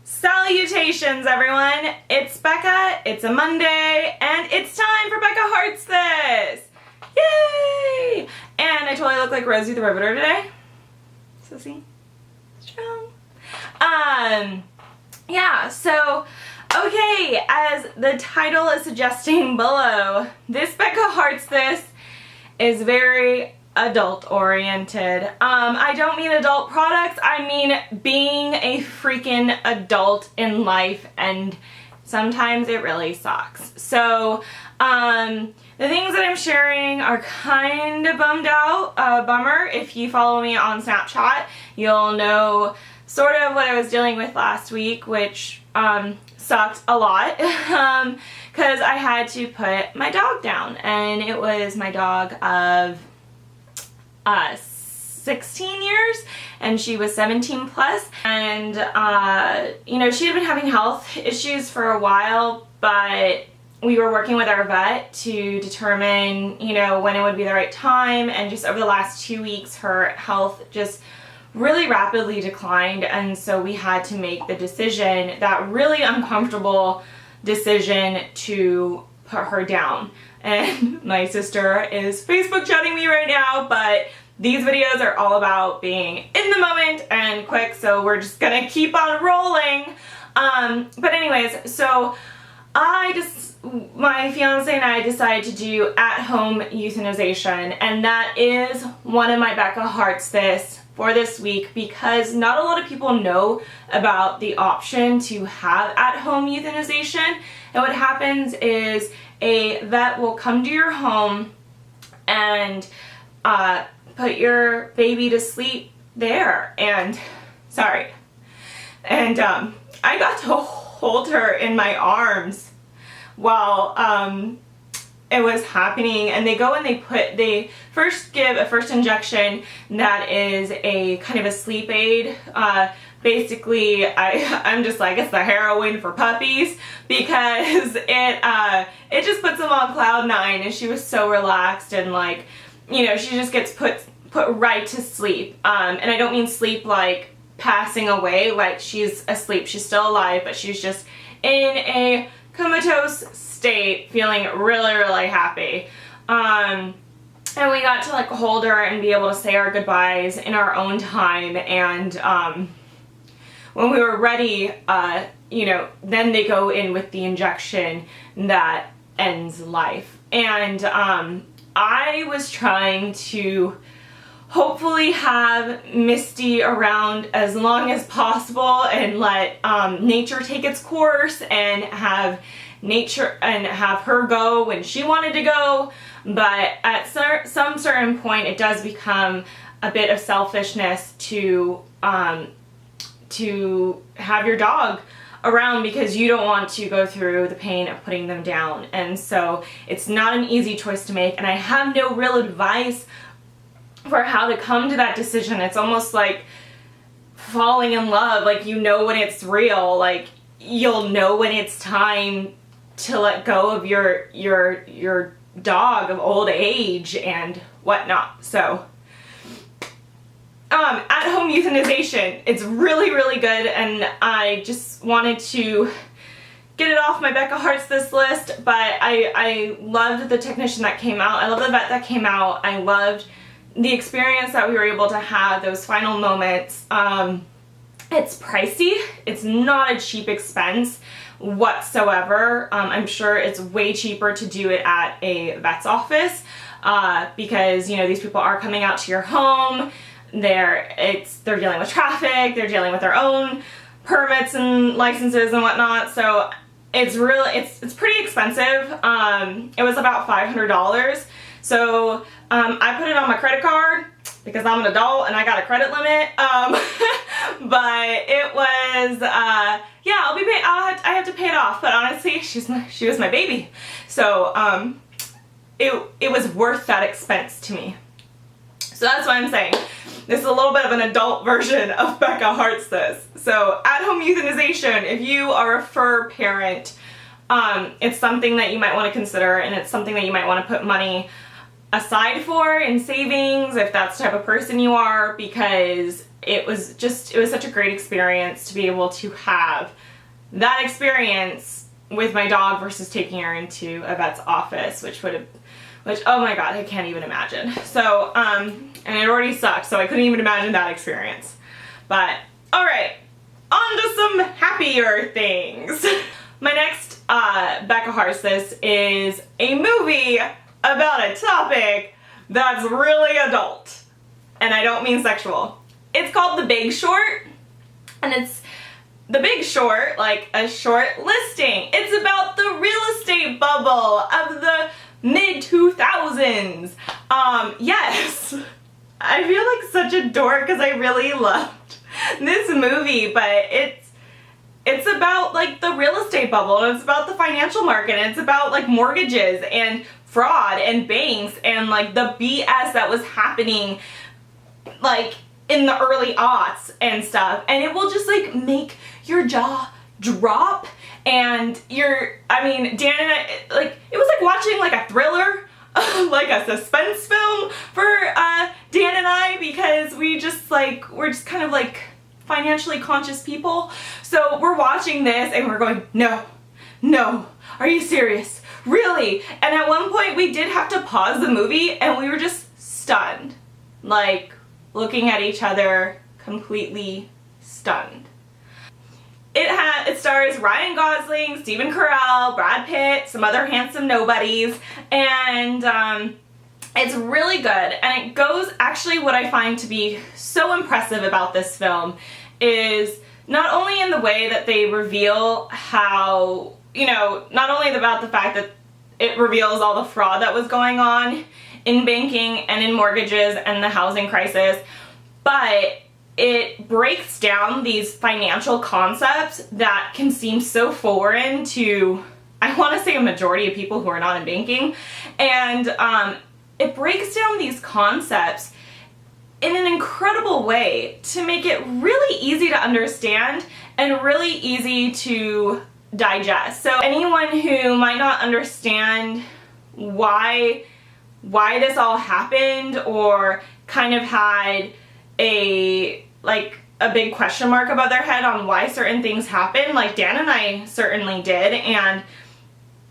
Salutations, everyone! It's Becca, it's a Monday, and it's time for Becca Hearts This! Yay! And I totally look like Rosie the Riveter today. So see? Strong. Yeah, so, okay, as the title is suggesting below, this Becca Hearts This is very adult-oriented. I don't mean adult products, I mean being a freaking adult in life, and sometimes it really sucks. So, the things that I'm sharing are kind of bummer. If you follow me on Snapchat, you'll know sort of what I was dealing with last week, which, sucked a lot, because I had to put my dog down, and it was my dog of 16 years, and she was 17 plus, and you know, she had been having health issues for a while, but we were working with our vet to determine, you know, when it would be the right time, and just over the last 2 weeks her health just really rapidly declined, and so we had to make the decision, that really uncomfortable decision, to put her down. And my sister is Facebook chatting me right now, but these videos are all about being in the moment and quick, so we're just gonna keep on rolling. But anyways, so my fiance and I decided to do at-home euthanization, and that is one of my Becca Hearts This for this week, because not a lot of people know about the option to have at-home euthanization. And what happens is a vet will come to your home and put your baby to sleep there, and I got to hold her in my arms while it was happening, and they go and they first give a first injection that is a kind of a sleep aid. Basically, I'm just like, it's the heroin for puppies, because it just puts them on cloud nine, and she was so relaxed, and like, you know, she just gets put right to sleep. And I don't mean sleep like passing away, like she's asleep, she's still alive, but she's just in a comatose state, feeling really, really happy. And we got to like hold her and be able to say our goodbyes in our own time, and when we were ready, you know, then they go in with the injection that ends life. And I was trying to hopefully have Misty around as long as possible and let nature take its course, and have her go when she wanted to go. But at some certain point, it does become a bit of selfishness to have your dog around, because you don't want to go through the pain of putting them down. And so it's not an easy choice to make, and I have no real advice for how to come to that decision. It's almost like falling in love, like, you know when it's real, like you'll know when it's time to let go of your dog of old age and whatnot. So at-home euthanization, it's really, really good, and I just wanted to get it off my Becca Hearts This list. But I loved the technician that came out, I love the vet that came out, I loved the experience that we were able to have, those final moments. It's pricey, it's not a cheap expense whatsoever. I'm sure it's way cheaper to do it at a vet's office, because, you know, these people are coming out to your home, they're dealing with traffic, they're dealing with their own permits and licenses and whatnot, so it's pretty expensive. It was about $500, so I put it on my credit card because I'm an adult and I got a credit limit, but it was, yeah, I have to pay it off, but honestly, she was my baby, so it was worth that expense to me. So that's what I'm saying. This is a little bit of an adult version of Becca Hearts This. So at-home euthanization, if you are a fur parent, it's something that you might want to consider, and it's something that you might want to put money aside for in savings, if that's the type of person you are, because it was such a great experience to be able to have that experience with my dog versus taking her into a vet's office, which oh my god, I can't even imagine. So, and it already sucked, so I couldn't even imagine that experience. But, alright, on to some happier things. My next Bekka Hearts This is a movie about a topic that's really adult. And I don't mean sexual. It's called The Big Short, and it's The Big Short, like a short listing. It's about the real estate bubble of the mid-2000s. Yes, I feel like such a dork because I really loved this movie, but it's about like the real estate bubble, and it's about the financial market, and it's about like mortgages and fraud and banks and like the BS that was happening like in the early aughts and stuff, and it will just like make your jaw drop. And Dan and I, like, it was like watching like a thriller, like a suspense film for Dan and I, because we're just kind of like financially conscious people. So we're watching this and we're going, no, are you serious? Really? And at one point we did have to pause the movie and we were just stunned, like looking at each other, completely stunned. It stars Ryan Gosling, Stephen Carell, Brad Pitt, some other handsome nobodies, and it's really good. And it goes, actually what I find to be so impressive about this film is not only in the way that they reveal how, not only about the fact that it reveals all the fraud that was going on in banking and in mortgages and the housing crisis, but it breaks down these financial concepts that can seem so foreign to, I want to say, a majority of people who are not in banking. And it breaks down these concepts in an incredible way to make it really easy to understand and really easy to digest. So anyone who might not understand why this all happened, or kind of had a big question mark above their head on why certain things happen, like Dan and I certainly did, and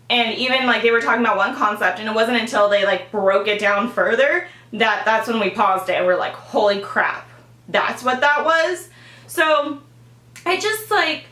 even like they were talking about one concept, and it wasn't until they like broke it down further that's when we paused it and we're like, holy crap, that's what that was. So it just like,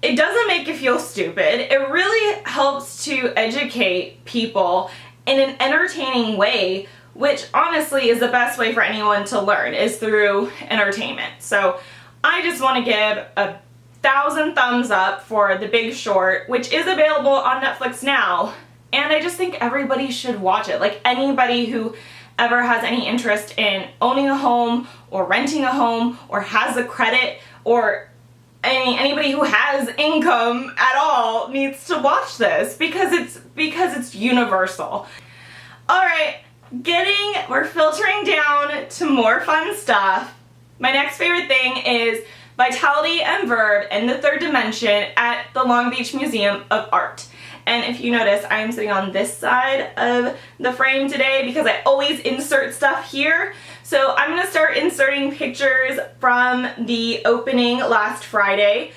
it doesn't make you feel stupid. It really helps to educate people in an entertaining way, which honestly is the best way for anyone to learn, is through entertainment. So I just want to give 1,000 thumbs up for The Big Short, which is available on Netflix now, and I just think everybody should watch it. Like, anybody who ever has any interest in owning a home or renting a home or has the credit, or anybody who has income at all needs to watch this, because it's universal. Alright, we're filtering down to more fun stuff. My next favorite thing is Vitality and Verb in the Third Dimension at the Long Beach Museum of Art. And if you notice, I am sitting on this side of the frame today because I always insert stuff here. So I'm going to start inserting pictures from the opening last Friday,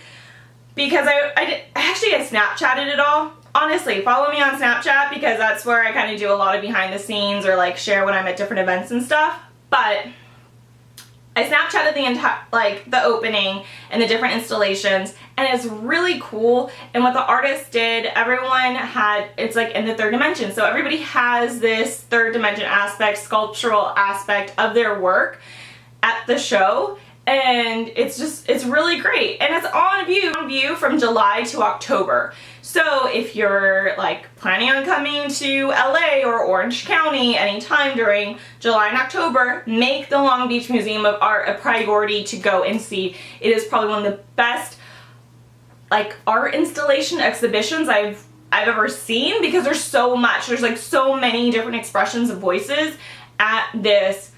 because I Snapchatted it all. Honestly, follow me on Snapchat, because that's where I kind of do a lot of behind the scenes, or like share when I'm at different events and stuff. But I Snapchatted the entire, like, the opening and the different installations, and it's really cool. And what the artist did, it's like in the third dimension. So everybody has this third dimension aspect, sculptural aspect of their work at the show. And it's really great. And it's on view from July to October. So if you're like planning on coming to LA or Orange County anytime during July and October, make the Long Beach Museum of Art a priority to go and see. It is probably one of the best like art installation exhibitions I've ever seen, because there's so much. There's like so many different expressions of voices at this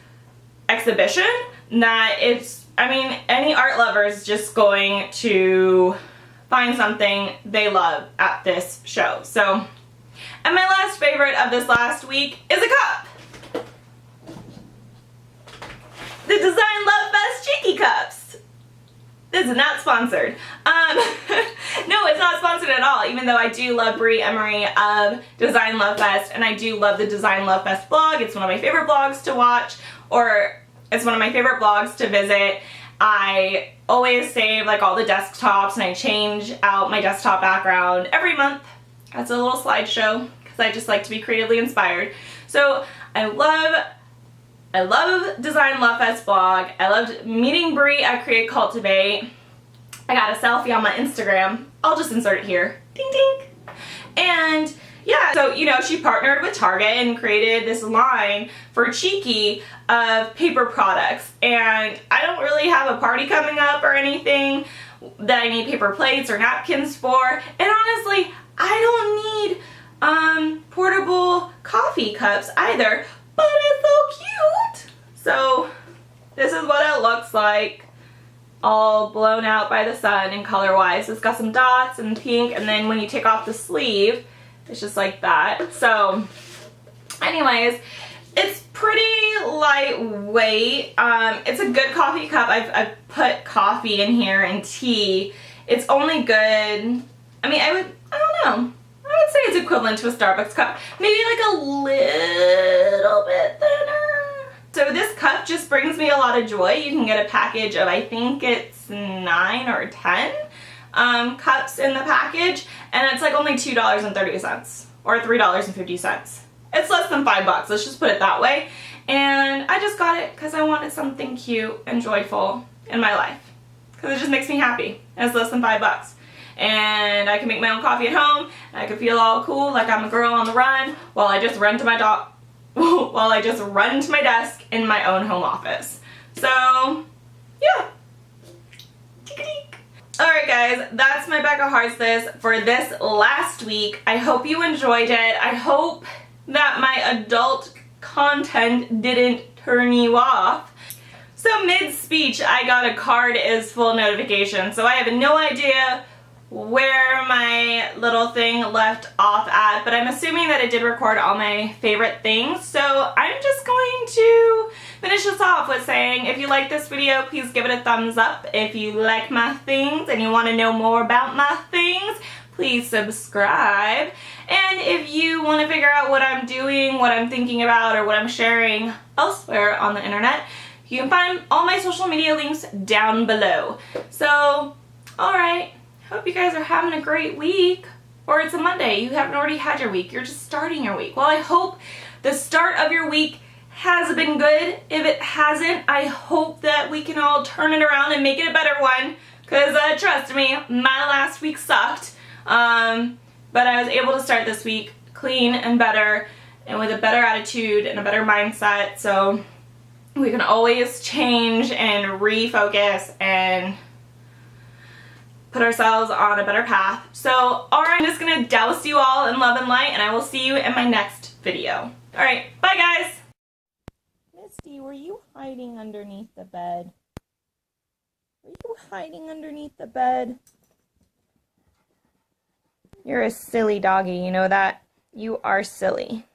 exhibition that any art lover is just going to find something they love at this show. So, and my last favorite of this last week is a cup. the Design Love Fest Cheeky Cups. This is not sponsored. No, it's not sponsored at all, even though I do love Brie Emery of Design Love Fest, and I do love the Design Love Fest blog. It's one of my favorite blogs to watch, or it's one of my favorite blogs to visit. I always save like all the desktops, and I change out my desktop background every month. That's a little slideshow, because I just like to be creatively inspired. So I love Design Love Fest blog. I loved meeting Brie at Create Cultivate. I got a selfie on my Instagram. I'll just insert it here. Ding ding. And yeah, so you know, she partnered with Target and created this line for Cheeky of paper products. And I don't really have a party coming up or anything that I need paper plates or napkins for. And honestly, I don't need portable coffee cups either. But it's so cute. So this is what it looks like, all blown out by the sun and color wise. It's got some dots and pink, and then when you take off the sleeve, it's just like that. So anyways, it's pretty lightweight. It's a good coffee cup. I've put coffee in here and tea. It's only good, I mean, I don't know. I would say it's equivalent to a Starbucks cup. Maybe like a little bit thinner. So this cup just brings me a lot of joy. You can get a package of, I think it's 9 or 10 cups in the package. And it's like only $2.30 or $3.50. It's less than $5, let's just put it that way. And I just got it because I wanted something cute and joyful in my life. Because it just makes me happy. And it's less than $5. And I can make my own coffee at home, and I can feel all cool like I'm a girl on the run while I just run to my desk in my own home office. So yeah. Alright guys, that's my Bekka Hearts This for this last week. I hope you enjoyed it. I hope that my adult content didn't turn you off. So mid-speech I got a card is full notification, so I have no idea where my little thing left off at, but I'm assuming that it did record all my favorite things. So I'm just going to finish this off with saying, if you like this video, please give it a thumbs up. If you like my things and you want to know more about my things, please subscribe. And if you want to figure out what I'm doing, what I'm thinking about, or what I'm sharing elsewhere on the internet, you can find all my social media links down below. So, alright. Hope you guys are having a great week. Or it's a Monday. You haven't already had your week. You're just starting your week. Well, I hope the start of your week has been good. If it hasn't, I hope that we can all turn it around and make it a better one. Because trust me, my last week sucked. But I was able to start this week clean and better and with a better attitude and a better mindset. So we can always change and refocus and put ourselves on a better path. So, alright, I'm just gonna douse you all in love and light, and I will see you in my next video. Alright, bye guys! Misty, were you hiding underneath the bed? Were you hiding underneath the bed? You're a silly doggy, you know that? You are silly.